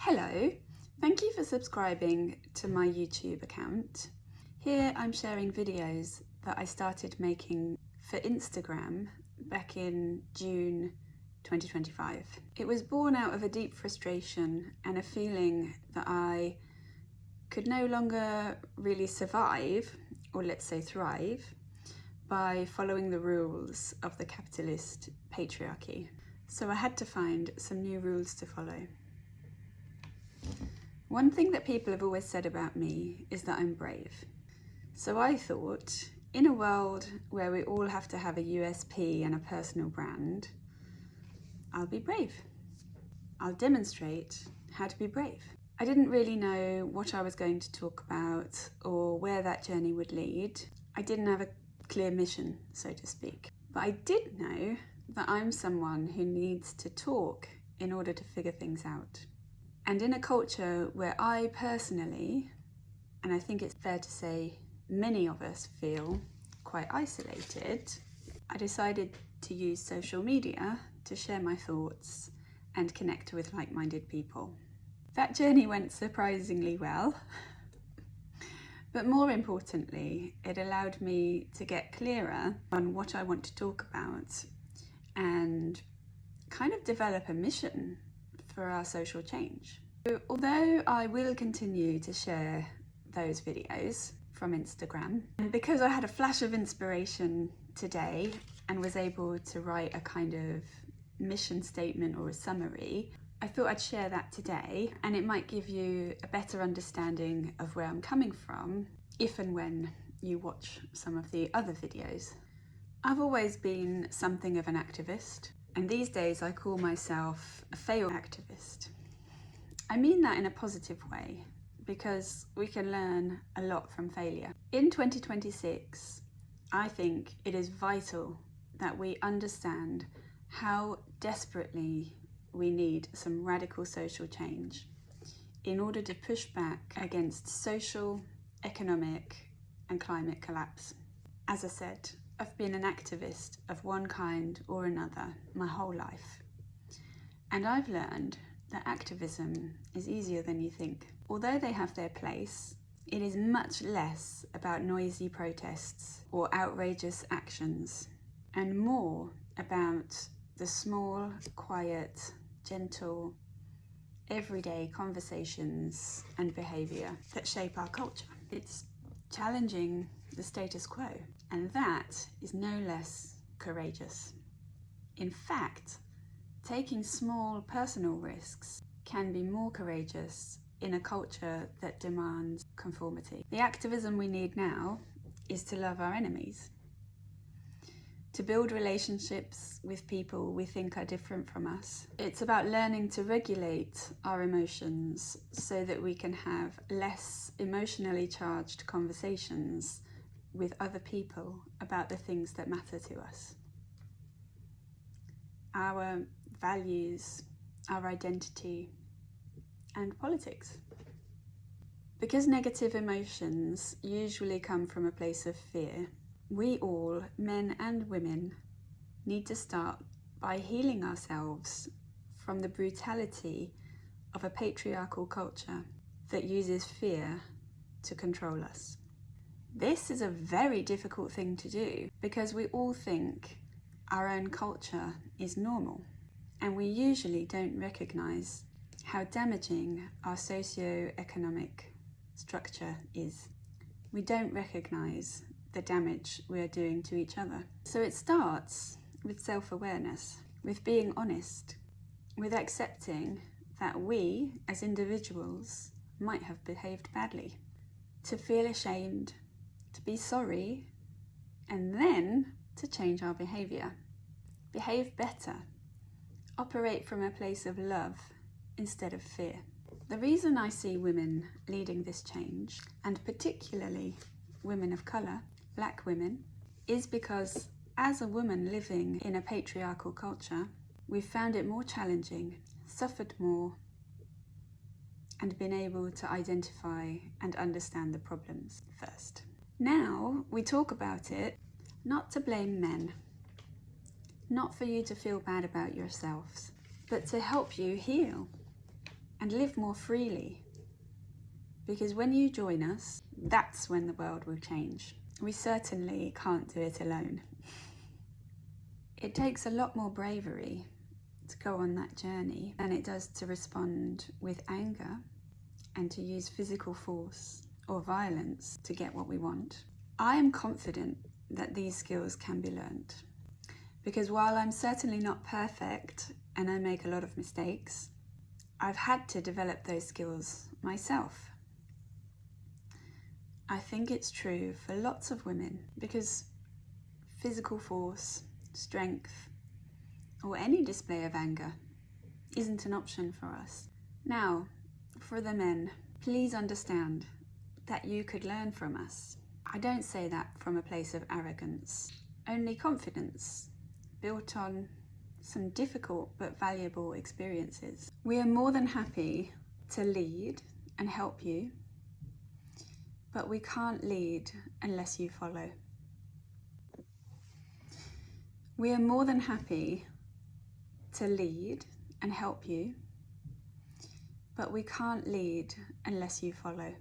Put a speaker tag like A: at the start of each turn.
A: Hello, thank you for subscribing to my YouTube account. Here I'm sharing videos that I started making for Instagram back in June 2025. It was born out of a deep frustration and a feeling that I could no longer really survive, or let's say thrive, by following the rules of the capitalist patriarchy. So I had to find some new rules to follow. One thing that people have always said about me is that I'm brave. So I thought, in a world where we all have to have a USP and a personal brand, I'll be brave. I'll demonstrate how to be brave. I didn't really know what I was going to talk about or where that journey would lead. I didn't have a clear mission, so to speak. But I did know that I'm someone who needs to talk in order to figure things out. And in a culture where I personally, and I think it's fair to say many of us feel quite isolated, I decided to use social media to share my thoughts and connect with like-minded people. That journey went surprisingly well, but more importantly, it allowed me to get clearer on what I want to talk about and kind of develop a mission for our social change. So, although I will continue to share those videos from Instagram, and because I had a flash of inspiration today and was able to write a kind of mission statement or a summary, I thought I'd share that today, and it might give you a better understanding of where I'm coming from if and when you watch some of the other videos. I've always been something of an activist, and these days I call myself a failed activist. I mean that in a positive way, because we can learn a lot from failure. In 2026, I think it is vital that we understand how desperately we need some radical social change in order to push back against social, economic, and climate collapse. As I said, I've been an activist of one kind or another my whole life. And I've learned that activism is easier than you think. Although they have their place, it is much less about noisy protests or outrageous actions, and more about the small, quiet, gentle, everyday conversations and behaviour that shape our culture. It's challenging the status quo, and that is no less courageous. In fact, taking small personal risks can be more courageous in a culture that demands conformity. The activism we need now is to love our enemies, to build relationships with people we think are different from us. It's about learning to regulate our emotions so that we can have less emotionally charged conversations with other people about the things that matter to us. Our values, our identity, and politics. Because negative emotions usually come from a place of fear, we all, men and women, need to start by healing ourselves from the brutality of a patriarchal culture that uses fear to control us. This is a very difficult thing to do because we all think our own culture is normal, and we usually don't recognise how damaging our socio-economic structure is. We don't recognise the damage we are doing to each other. So it starts with self-awareness, with being honest, with accepting that we as individuals might have behaved badly, to feel ashamed, to be sorry, and then to change our behaviour. Behave better. Operate from a place of love instead of fear. The reason I see women leading this change, and particularly women of colour, black women, is because as a woman living in a patriarchal culture, we've found it more challenging, suffered more, and been able to identify and understand the problems first. Now we talk about it not to blame men, not for you to feel bad about yourselves, but to help you heal. and live more freely. Because when you join us, that's when the world will change. We certainly can't do it alone. It takes a lot more bravery to go on that journey than it does to respond with anger and to use physical force or violence to get what we want. I am confident that these skills can be learned, because while I'm certainly not perfect and I make a lot of mistakes, I've had to develop those skills myself. I think it's true for lots of women, because physical force, strength, or any display of anger isn't an option for us. Now, for the men, please understand that you could learn from us. I don't say that from a place of arrogance, only confidence, built on some difficult but valuable experiences. We are more than happy to lead and help you, but we can't lead unless you follow. We are more than happy to lead and help you, but we can't lead unless you follow.